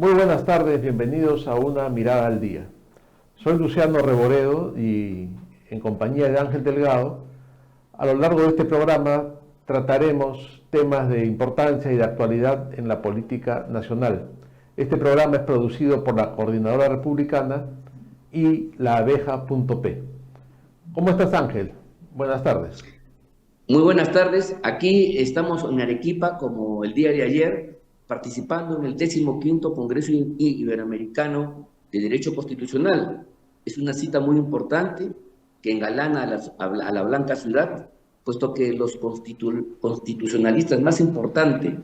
Muy buenas tardes, bienvenidos a Una Mirada al Día. Soy Luciano Reboredo y en compañía de Ángel Delgado, a lo largo de este programa trataremos temas de importancia y de actualidad en la política nacional. Este programa es producido por la Coordinadora Republicana y la abeja.p. ¿Cómo estás, Ángel? Buenas tardes. Muy buenas tardes. Aquí estamos en Arequipa, como el día de ayer, participando en el 15º Congreso Iberoamericano de Derecho Constitucional. Es una cita muy importante que engalana a la Blanca Ciudad, puesto que los constitucionalistas más importantes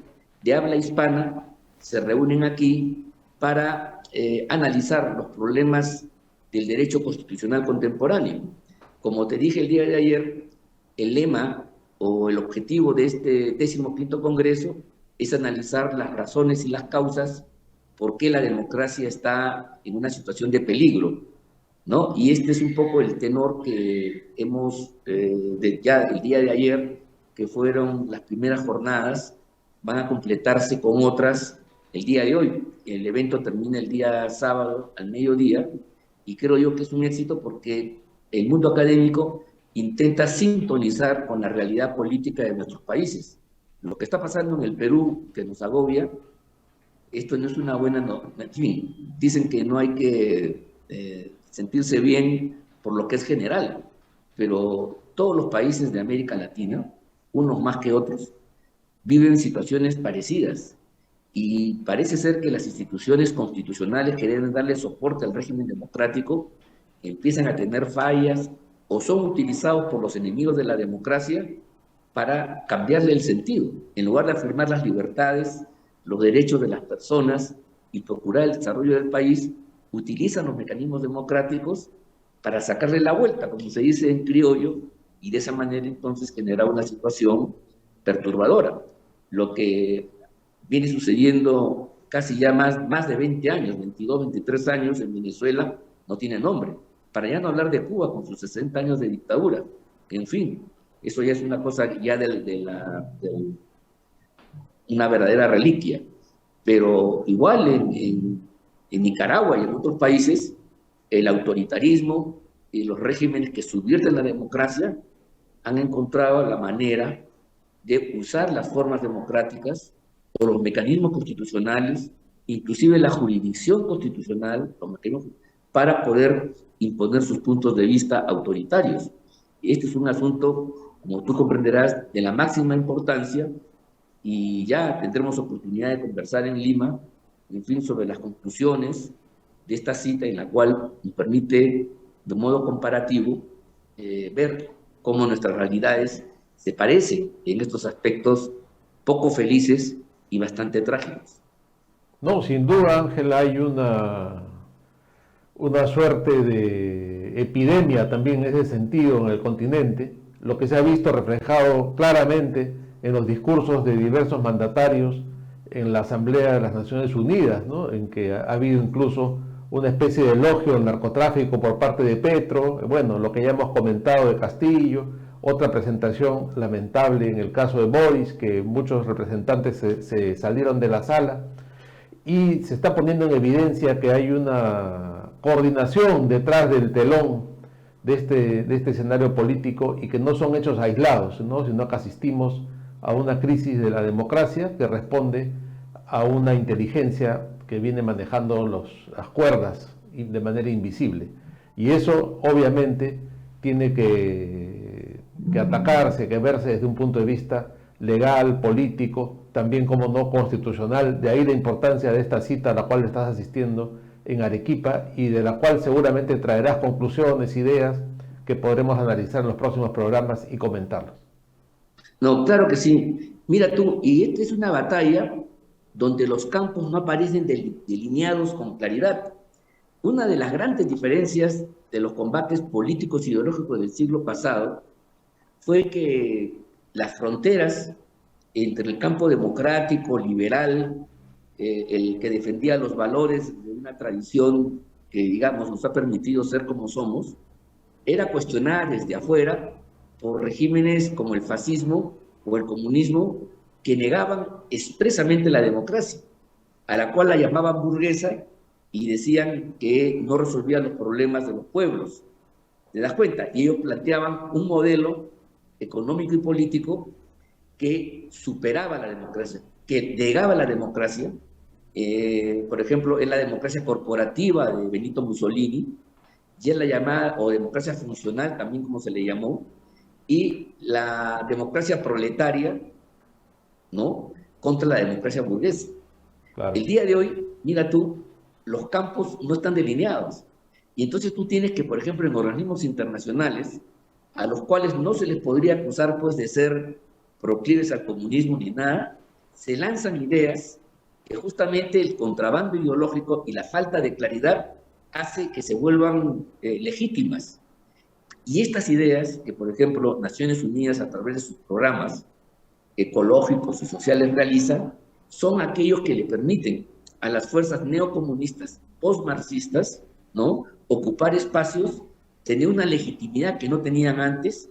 de habla hispana se reúnen aquí para analizar los problemas del derecho constitucional contemporáneo. Como te dije el día de ayer, el lema o el objetivo de este 15º Congreso es analizar las razones y las causas por qué la democracia está en una situación de peligro, ¿no? Y este es un poco el tenor que hemos, ya el día de ayer, que fueron las primeras jornadas, van a completarse con otras el día de hoy. El evento termina el día sábado al mediodía y creo yo que es un éxito porque el mundo académico intenta sintonizar con la realidad política de nuestros países. Lo que está pasando en el Perú, que nos agobia, esto no es una buena... En fin, dicen que no hay que sentirse bien por lo que es general, pero todos los países de América Latina, unos más que otros, viven situaciones parecidas. Y parece ser que las instituciones constitucionales que deben darle soporte al régimen democrático empiezan a tener fallas o son utilizados por los enemigos de la democracia para cambiarle el sentido. En lugar de afirmar las libertades, los derechos de las personas y procurar el desarrollo del país, utilizan los mecanismos democráticos para sacarle la vuelta, como se dice en criollo, y de esa manera entonces generar una situación perturbadora. Lo que viene sucediendo casi ya más de 20 años, 22, 23 años en Venezuela, no tiene nombre. Para ya no hablar de Cuba con sus 60 años de dictadura. En fin, eso ya es una cosa ya de una verdadera reliquia. Pero igual en Nicaragua y en otros países, el autoritarismo y los regímenes que subvierten la democracia han encontrado la manera de usar las formas democráticas o los mecanismos constitucionales, inclusive la jurisdicción constitucional, para poder imponer sus puntos de vista autoritarios. Este es un asunto, como tú comprenderás, de la máxima importancia y ya tendremos oportunidad de conversar en Lima, en fin, sobre las conclusiones de esta cita en la cual nos permite, de modo comparativo, ver cómo nuestras realidades se parecen en estos aspectos poco felices y bastante trágicos. No, sin duda, Ángel, hay una suerte de epidemia también en ese sentido en el continente, lo que se ha visto reflejado claramente en los discursos de diversos mandatarios en la Asamblea de las Naciones Unidas, ¿no? En que ha habido incluso una especie de elogio al narcotráfico por parte de Petro, bueno, lo que ya hemos comentado de Castillo, otra presentación lamentable en el caso de Boris, que muchos representantes se salieron de la sala, y se está poniendo en evidencia que hay una coordinación detrás del telón de este escenario político y que no son hechos aislados, ¿no? Sino que asistimos a una crisis de la democracia que responde a una inteligencia que viene manejando las cuerdas de manera invisible. Y eso obviamente tiene que atacarse, que verse desde un punto de vista legal, político, también como no constitucional. De ahí la importancia de esta cita a la cual estás asistiendo en Arequipa y de la cual seguramente traerás conclusiones, ideas que podremos analizar en los próximos programas y comentarlos. No, claro que sí. Mira tú, y esta es una batalla donde los campos no aparecen delineados con claridad. Una de las grandes diferencias de los combates políticos y ideológicos del siglo pasado fue que las fronteras entre el campo democrático, liberal, el que defendía los valores de una tradición que, digamos, nos ha permitido ser como somos, era cuestionada desde afuera por regímenes como el fascismo o el comunismo que negaban expresamente la democracia. a la cual la llamaban burguesa y decían que no resolvía los problemas de los pueblos. ¿Te das cuenta? Y ellos planteaban un modelo económico y político que superaba la democracia, que negaba la democracia. Por ejemplo, es la democracia corporativa de Benito Mussolini, y es la llamada, o democracia funcional, también como se le llamó, y la democracia proletaria, ¿no? Contra la democracia burguesa. Claro. El día de hoy, mira tú, los campos no están delineados. Y entonces tú tienes que, por ejemplo, en organismos internacionales, a los cuales no se les podría acusar pues de ser proclives al comunismo ni nada, se lanzan ideas que justamente el contrabando ideológico y la falta de claridad hace que se vuelvan legítimas. Y estas ideas que, por ejemplo, Naciones Unidas a través de sus programas ecológicos y sociales realizan, son aquellos que le permiten a las fuerzas neocomunistas postmarxistas, ¿no?, ocupar espacios, tener una legitimidad que no tenían antes.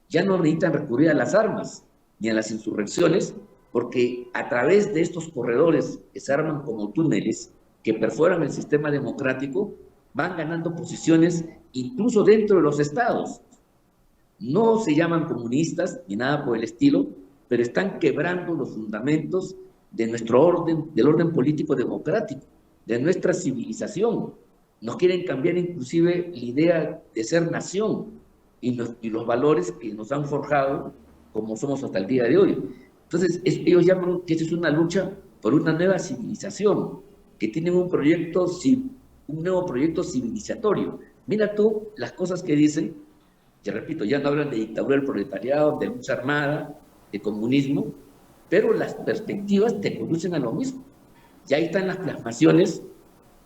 Ya no necesitan recurrir a las armas ni a las insurrecciones, porque a través de estos corredores que se arman como túneles, que perforan el sistema democrático, van ganando posiciones incluso dentro de los estados. No se llaman comunistas ni nada por el estilo, pero están quebrando los fundamentos de nuestro orden, del orden político democrático, de nuestra civilización. Nos quieren cambiar inclusive la idea de ser nación y los valores que nos han forjado como somos hasta el día de hoy. Entonces, ellos llaman que esta es una lucha por una nueva civilización, que tienen un nuevo proyecto civilizatorio. Mira tú las cosas que dicen, que repito, ya no hablan de dictadura del proletariado, de lucha armada, de comunismo, pero las perspectivas te conducen a lo mismo. Y ahí están las plasmaciones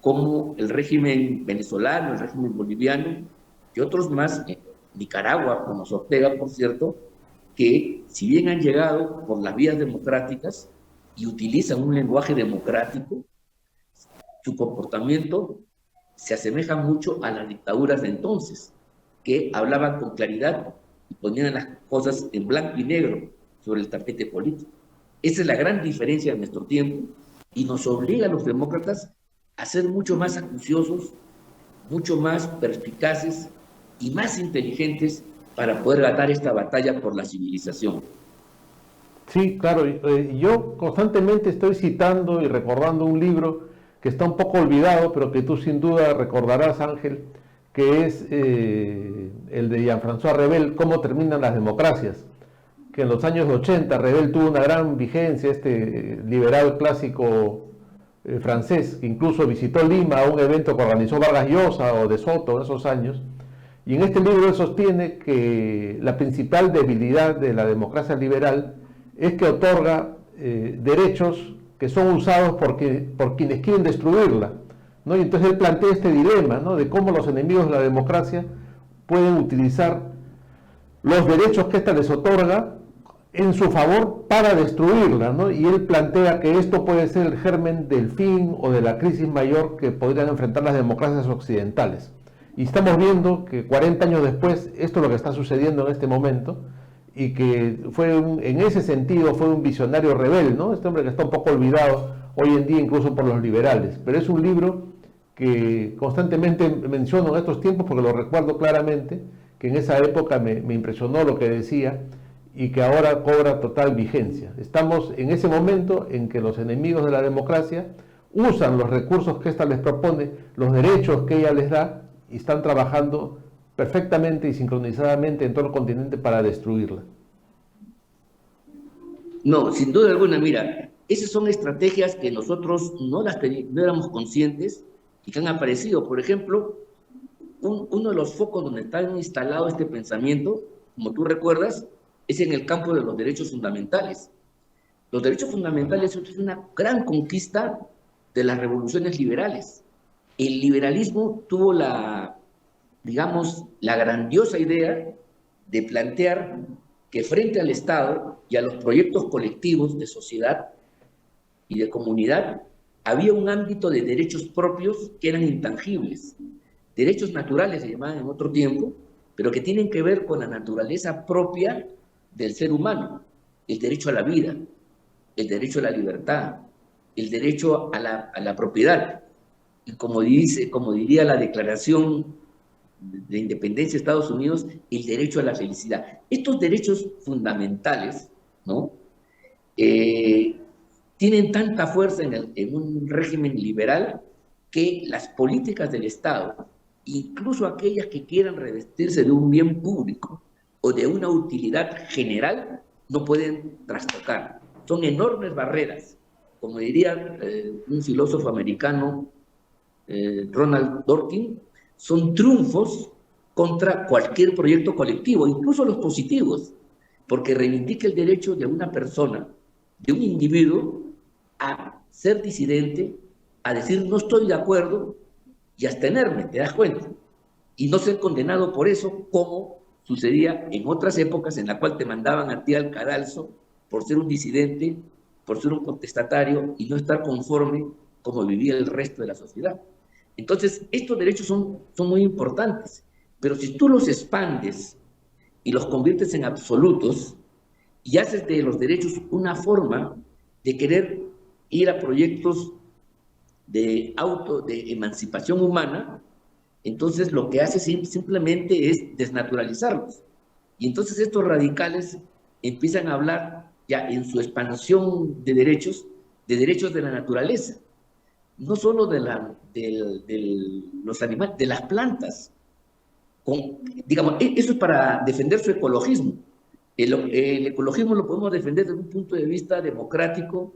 como el régimen venezolano, el régimen boliviano y otros más, Nicaragua, como Ortega, por cierto, que si bien han llegado por las vías democráticas y utilizan un lenguaje democrático, su comportamiento se asemeja mucho a las dictaduras de entonces, que hablaban con claridad y ponían las cosas en blanco y negro sobre el tapete político. Esa es la gran diferencia de nuestro tiempo y nos obliga a los demócratas a ser mucho más acuciosos, mucho más perspicaces y más inteligentes para poder ganar esta batalla por la civilización. Sí, claro. Yo constantemente estoy citando y recordando un libro que está un poco olvidado, pero que tú sin duda recordarás, Ángel, que es el de Jean-François Revel, Cómo terminan las democracias, que en los años 80 Revel tuvo una gran vigencia, este liberal clásico francés, que incluso visitó Lima a un evento que organizó Vargas Llosa o de Soto en esos años, y en este libro él sostiene que la principal debilidad de la democracia liberal es que otorga derechos que son usados por quienes quieren destruirla, ¿no? Y entonces él plantea este dilema, ¿no?, de cómo los enemigos de la democracia pueden utilizar los derechos que ésta les otorga en su favor para destruirla, ¿no? Y él plantea que esto puede ser el germen del fin o de la crisis mayor que podrían enfrentar las democracias occidentales. Y estamos viendo que 40 años después esto es lo que está sucediendo en este momento, y que en ese sentido fue un visionario rebelde, ¿no? Este hombre que está un poco olvidado hoy en día incluso por los liberales, pero es un libro que constantemente menciono en estos tiempos porque lo recuerdo claramente, que en esa época me impresionó lo que decía y que ahora cobra total vigencia. Estamos en ese momento en que los enemigos de la democracia usan los recursos que ésta les propone, los derechos que ella les da, y están trabajando perfectamente y sincronizadamente en todo el continente para destruirla. No, sin duda alguna, mira, esas son estrategias que nosotros no éramos conscientes y que han aparecido. Por ejemplo, uno de los focos donde está instalado este pensamiento, como tú recuerdas, es en el campo de los derechos fundamentales. Los derechos fundamentales son una gran conquista de las revoluciones liberales. El liberalismo tuvo digamos, la grandiosa idea de plantear que frente al Estado y a los proyectos colectivos de sociedad y de comunidad, había un ámbito de derechos propios que eran intangibles. Derechos naturales se llamaban en otro tiempo, pero que tienen que ver con la naturaleza propia del ser humano. El derecho a la vida, el derecho a la libertad, el derecho a la propiedad. Y como diría la Declaración de Independencia de Estados Unidos, el derecho a la felicidad. Estos derechos fundamentales, ¿no? Tienen tanta fuerza en un régimen liberal que las políticas del Estado, incluso aquellas que quieran revestirse de un bien público o de una utilidad general, no pueden trastocar. Son enormes barreras. Como diría un filósofo americano, Ronald Dworkin, son triunfos contra cualquier proyecto colectivo, incluso los positivos, porque reivindica el derecho de una persona, de un individuo, a ser disidente, a decir no estoy de acuerdo y abstenerme, ¿te das cuenta? Y no ser condenado por eso, como sucedía en otras épocas en la cual te mandaban a ti al cadalso por ser un disidente, por ser un contestatario y no estar conforme como vivía el resto de la sociedad. Entonces, estos derechos son muy importantes, pero si tú los expandes y los conviertes en absolutos y haces de los derechos una forma de querer ir a proyectos de emancipación humana, entonces lo que hace simplemente es desnaturalizarlos. Y entonces estos radicales empiezan a hablar ya en su expansión de derechos de la naturaleza, no solo de los animales, de las plantas. Digamos, eso es para defender su ecologismo. El ecologismo lo podemos defender desde un punto de vista democrático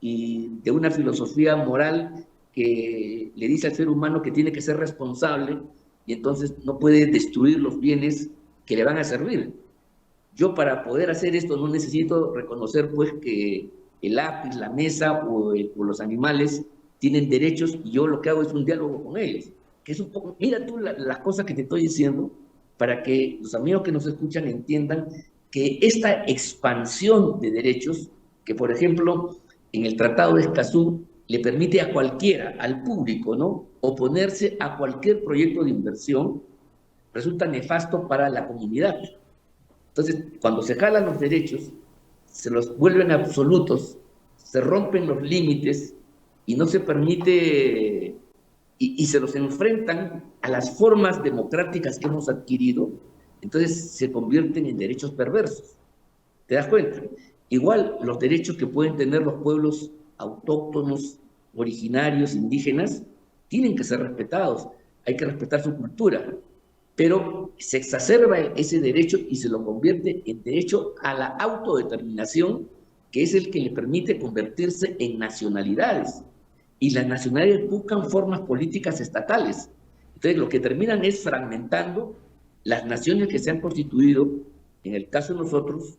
y de una filosofía moral que le dice al ser humano que tiene que ser responsable y entonces no puede destruir los bienes que le van a servir. Yo para poder hacer esto no necesito reconocer pues que el lápiz, la mesa o los animales tienen derechos y yo lo que hago es un diálogo con ellos, que es un poco, mira tú las cosas que te estoy diciendo para que los amigos que nos escuchan entiendan que esta expansión de derechos, que por ejemplo en el Tratado de Escazú le permite a cualquiera, al público, ¿no?, oponerse a cualquier proyecto de inversión, resulta nefasto para la comunidad. Entonces, cuando se jalan los derechos, se los vuelven absolutos, se rompen los límites y no se permite, y se los enfrentan a las formas democráticas que hemos adquirido, entonces se convierten en derechos perversos. ¿Te das cuenta? Igual los derechos que pueden tener los pueblos autóctonos, originarios, indígenas, tienen que ser respetados. Hay que respetar su cultura. Pero se exacerba ese derecho y se lo convierte en derecho a la autodeterminación, que es el que le permite convertirse en nacionalidades. Y las nacionalidades buscan formas políticas estatales. Entonces lo que terminan es fragmentando las naciones que se han constituido, en el caso de nosotros,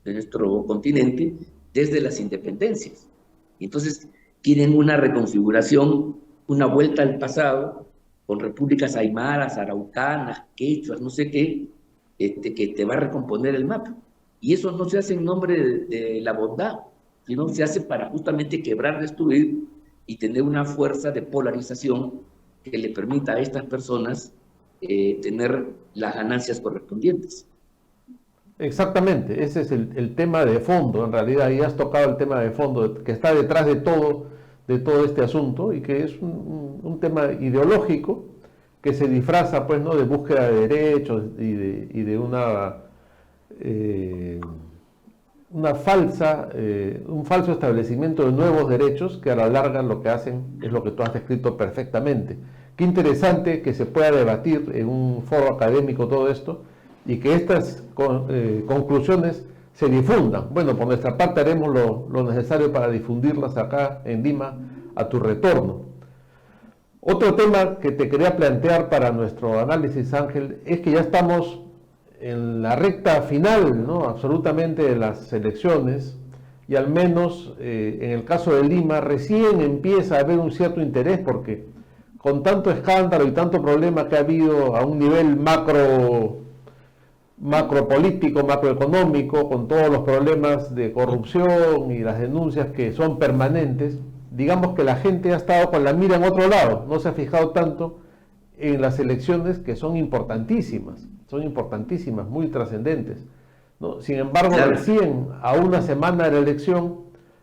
de nuestro continente, desde las independencias. Entonces quieren una reconfiguración, una vuelta al pasado, con repúblicas aymaras, araucanas, quechuas, no sé qué, que te va a recomponer el mapa. Y eso no se hace en nombre de la bondad, sino se hace para justamente quebrar, destruir y tener una fuerza de polarización que le permita a estas personas tener las ganancias correspondientes. Exactamente, ese es el tema de fondo, en realidad, y has tocado el tema de fondo que está detrás de todo este asunto y que es un tema ideológico que se disfraza pues, ¿no?, de búsqueda de derechos y de un falso establecimiento de nuevos derechos que a la larga lo que hacen es lo que tú has descrito perfectamente. Qué interesante que se pueda debatir en un foro académico todo esto y que estas conclusiones se difundan. Bueno, por nuestra parte haremos lo necesario para difundirlas acá en Lima a tu retorno. Otro tema que te quería plantear para nuestro análisis, Ángel, es que ya estamos en la recta final, ¿no?, absolutamente de las elecciones y al menos en el caso de Lima recién empieza a haber un cierto interés porque con tanto escándalo y tanto problema que ha habido a un nivel macropolítico, macroeconómico, con todos los problemas de corrupción y las denuncias que son permanentes, digamos que la gente ha estado con la mira en otro lado, no se ha fijado tanto en las elecciones que son importantísimas, muy trascendentes, ¿no? Sin embargo, Claro. recién a una semana de la elección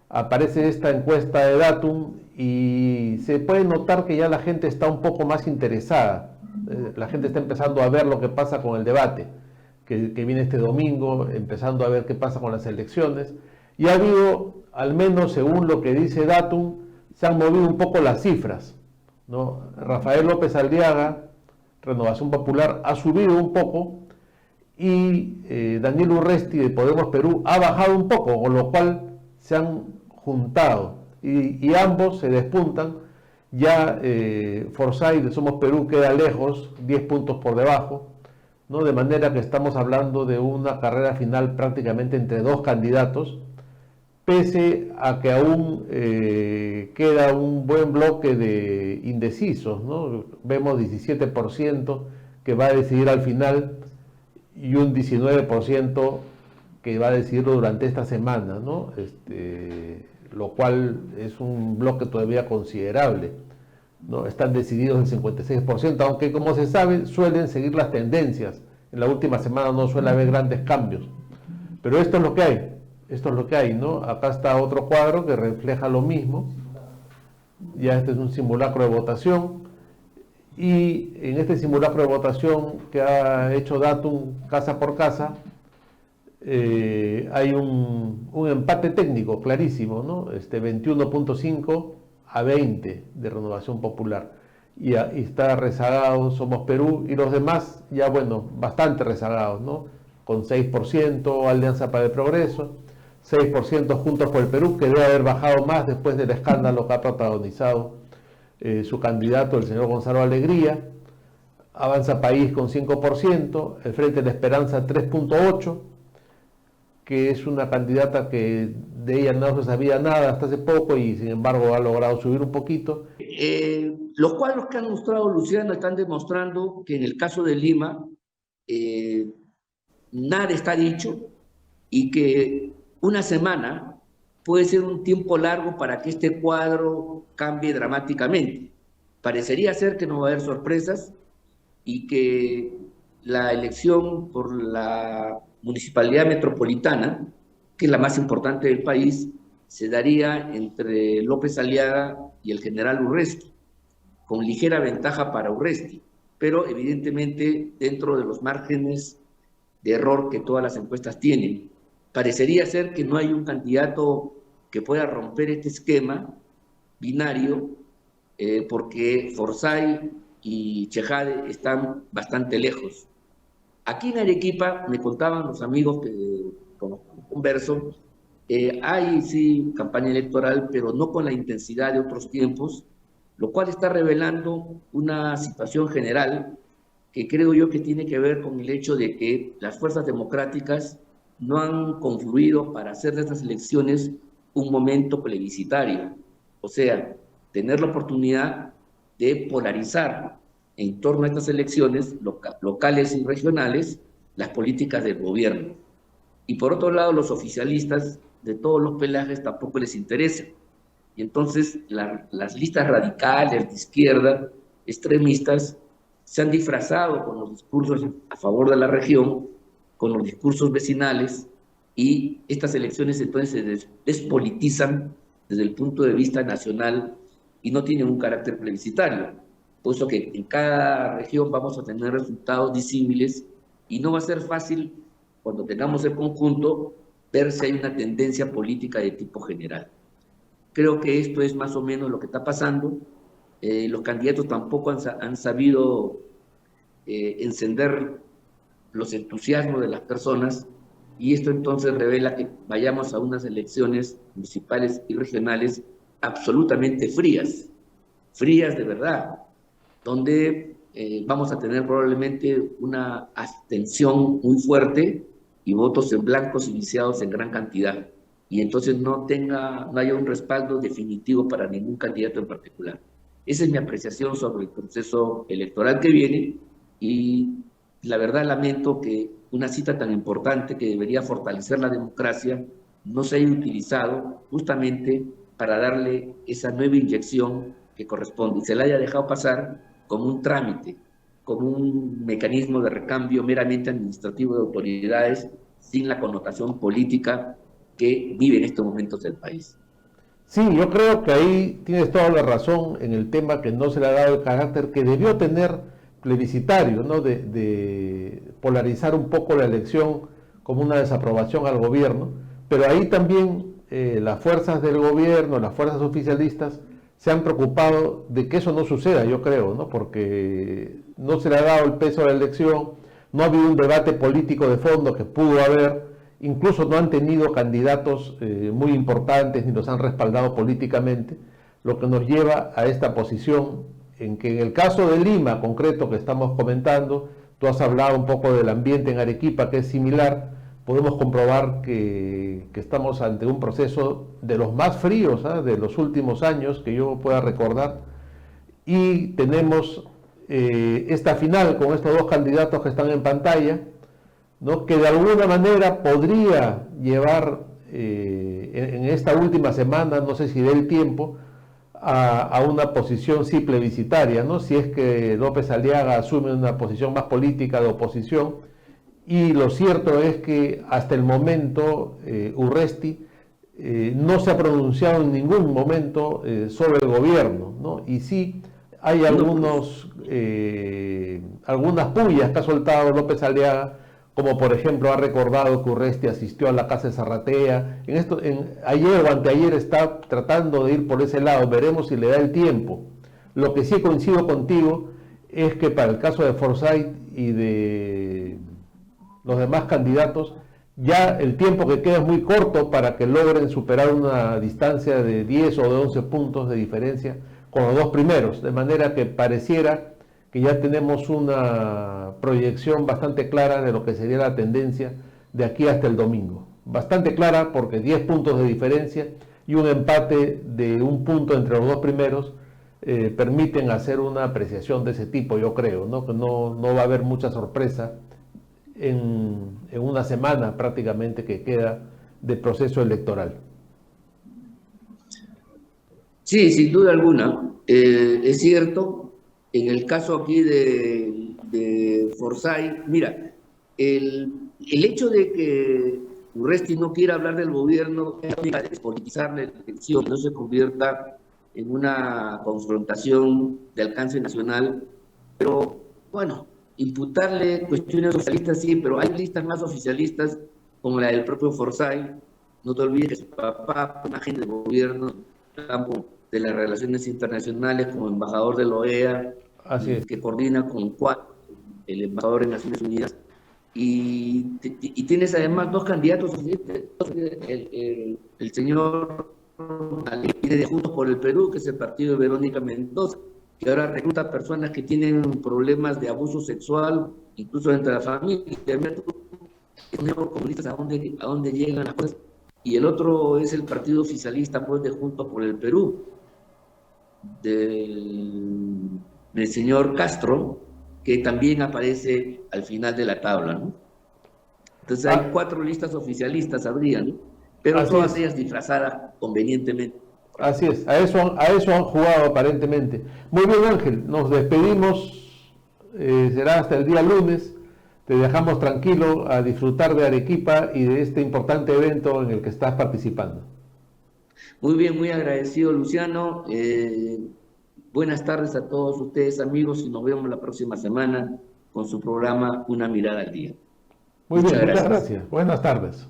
aparece esta encuesta de Datum y se puede notar que ya la gente está un poco más interesada. La gente está empezando a ver lo que pasa con el debate que viene este domingo, empezando a ver qué pasa con las elecciones. Y ha habido, al menos según lo que dice Datum, se han movido un poco las cifras, ¿no? Rafael López Aliaga, Renovación Popular, ha subido un poco y Daniel Urresti de Podemos Perú ha bajado un poco, con lo cual se han juntado y ambos se despuntan. Ya Forsyth de Somos Perú queda lejos, 10 puntos por debajo, ¿no? De manera que estamos hablando de una carrera final prácticamente entre dos candidatos, pese a que aún queda un buen bloque de indecisos, ¿no? Vemos 17% que va a decidir al final y un 19% que va a decidirlo durante esta semana, ¿no? Lo cual es un bloque todavía considerable, ¿no? Están decididos el 56%, aunque como se sabe suelen seguir las tendencias. En la última semana no suele haber grandes cambios, pero esto es lo que hay, esto es lo que hay, ¿no? Acá está otro cuadro que refleja lo mismo. Ya este es un simulacro de votación y en este simulacro de votación que ha hecho Datum casa por casa, hay un empate técnico clarísimo, ¿no? 21.5 a 20 de Renovación Popular. Y está rezagado Somos Perú y los demás ya, bueno, bastante rezagados, ¿no? Con 6% Alianza para el Progreso, 6% Juntos por el Perú, que debe haber bajado más después del escándalo que ha protagonizado su candidato, el señor Gonzalo Alegría. Avanza País con 5%, el Frente de la Esperanza 3.8%, que es una candidata que de ella no se sabía nada hasta hace poco y sin embargo ha logrado subir un poquito. Los cuadros que han mostrado Luciano están demostrando que en el caso de Lima nada está dicho y que una semana puede ser un tiempo largo para que este cuadro cambie dramáticamente. Parecería ser que no va a haber sorpresas y que la elección por la municipalidad metropolitana, que es la más importante del país, se daría entre López Aliaga y el general Urresti, con ligera ventaja para Urresti, pero evidentemente dentro de los márgenes de error que todas las encuestas tienen. Parecería ser que no hay un candidato que pueda romper este esquema binario, porque Forsyth y Chejade están bastante lejos. Aquí en Arequipa, me contaban los amigos que converso, hay sí campaña electoral, pero no con la intensidad de otros tiempos, lo cual está revelando una situación general que creo yo que tiene que ver con el hecho de que las fuerzas democráticas no han confluido para hacer de estas elecciones un momento plebiscitario, o sea, tener la oportunidad de polarizar en torno a estas elecciones locales y regionales las políticas del gobierno. Y por otro lado, los oficialistas de todos los pelajes tampoco les interesa. Y entonces las listas radicales de izquierda, extremistas, se han disfrazado con los discursos a favor de la región, con los discursos vecinales, y estas elecciones entonces se despolitizan desde el punto de vista nacional y no tienen un carácter plebiscitario, puesto que en cada región vamos a tener resultados disímiles y no va a ser fácil, cuando tengamos el conjunto, ver si hay una tendencia política de tipo general. Creo que esto es más o menos lo que está pasando. Los candidatos tampoco han sabido encender los entusiasmos de las personas, y esto entonces revela que vayamos a unas elecciones municipales y regionales absolutamente frías, frías de verdad, donde vamos a tener probablemente una abstención muy fuerte y votos en blancos iniciados en gran cantidad, y entonces no haya un respaldo definitivo para ningún candidato en particular. Esa es mi apreciación sobre el proceso electoral que viene, y la verdad lamento que una cita tan importante que debería fortalecer la democracia no se haya utilizado justamente para darle esa nueva inyección que corresponde, y se la haya dejado pasar como un trámite, como un mecanismo de recambio meramente administrativo de autoridades, sin la connotación política que vive en estos momentos el país. Sí, yo creo que ahí tienes toda la razón en el tema que no se le ha dado el carácter que debió tener plebiscitario, ¿no? De polarizar un poco la elección como una desaprobación al gobierno, pero ahí también las fuerzas del gobierno, las fuerzas oficialistas, se han preocupado de que eso no suceda, yo creo, ¿no? Porque no se le ha dado el peso a la elección, no ha habido un debate político de fondo que pudo haber, incluso no han tenido candidatos muy importantes ni los han respaldado políticamente, lo que nos lleva a esta posición en que en el caso de Lima concreto que estamos comentando, tú has hablado un poco del ambiente en Arequipa que es similar, podemos comprobar que estamos ante un proceso de los más fríos de los últimos años que yo pueda recordar y tenemos esta final con estos dos candidatos que están en pantalla, ¿no? Que de alguna manera podría llevar en esta última semana, no sé si dé el tiempo, a una posición sí plebiscitaria, ¿no? Si es que López Aliaga asume una posición más política de oposición, y lo cierto es que hasta el momento Urresti no se ha pronunciado en ningún momento sobre el gobierno, ¿no? Y sí hay algunas pullas que ha soltado López Aliaga, como por ejemplo ha recordado que Urresti asistió a la casa de Zarratea. Ayer o anteayer está tratando de ir por ese lado, veremos si le da el tiempo. Lo que sí coincido contigo es que para el caso de Forsyth y de los demás candidatos, ya el tiempo que queda es muy corto para que logren superar una distancia de 10 o de 11 puntos de diferencia con los dos primeros, de manera que pareciera que ya tenemos una proyección bastante clara de lo que sería la tendencia de aquí hasta el domingo. Bastante clara porque 10 puntos de diferencia y un empate de un punto entre los dos primeros permiten hacer una apreciación de ese tipo, yo creo, ¿no? Que no va a haber mucha sorpresa en una semana prácticamente que queda de proceso electoral. Sí, sin duda alguna. Es cierto, en el caso aquí de Forsyth, mira, el hecho de que Urresti no quiera hablar del gobierno es despolitizar la elección, no se convierta en una confrontación de alcance nacional, pero bueno, imputarle cuestiones oficialistas sí, pero hay listas más oficialistas como la del propio Forsyth. No te olvides que su papá fue un agente de gobierno en el campo de las relaciones internacionales como embajador de la OEA, Así es. que coordina con Juan, el embajador en Naciones Unidas. Y tienes además dos candidatos, el señor de Juntos por el Perú, que es el partido de Verónica Mendoza, que ahora recluta personas que tienen problemas de abuso sexual, incluso dentro de la familia. Comunistas, a dónde llegan las cosas. Y el otro es el partido oficialista, pues, de Juntos por el Perú, del señor Castro, que también aparece al final de la tabla, ¿no? Entonces hay 4 listas oficialistas, habría, ¿no? Pero todas ellas disfrazadas convenientemente. Así es, a eso han jugado aparentemente. Muy bien, Ángel, nos despedimos, será hasta el día lunes. Te dejamos tranquilo a disfrutar de Arequipa y de este importante evento en el que estás participando. Muy bien, muy agradecido, Luciano. Buenas tardes a todos ustedes, amigos, y nos vemos la próxima semana con su programa Una Mirada al Día. Muy bien, muchas gracias. Buenas tardes.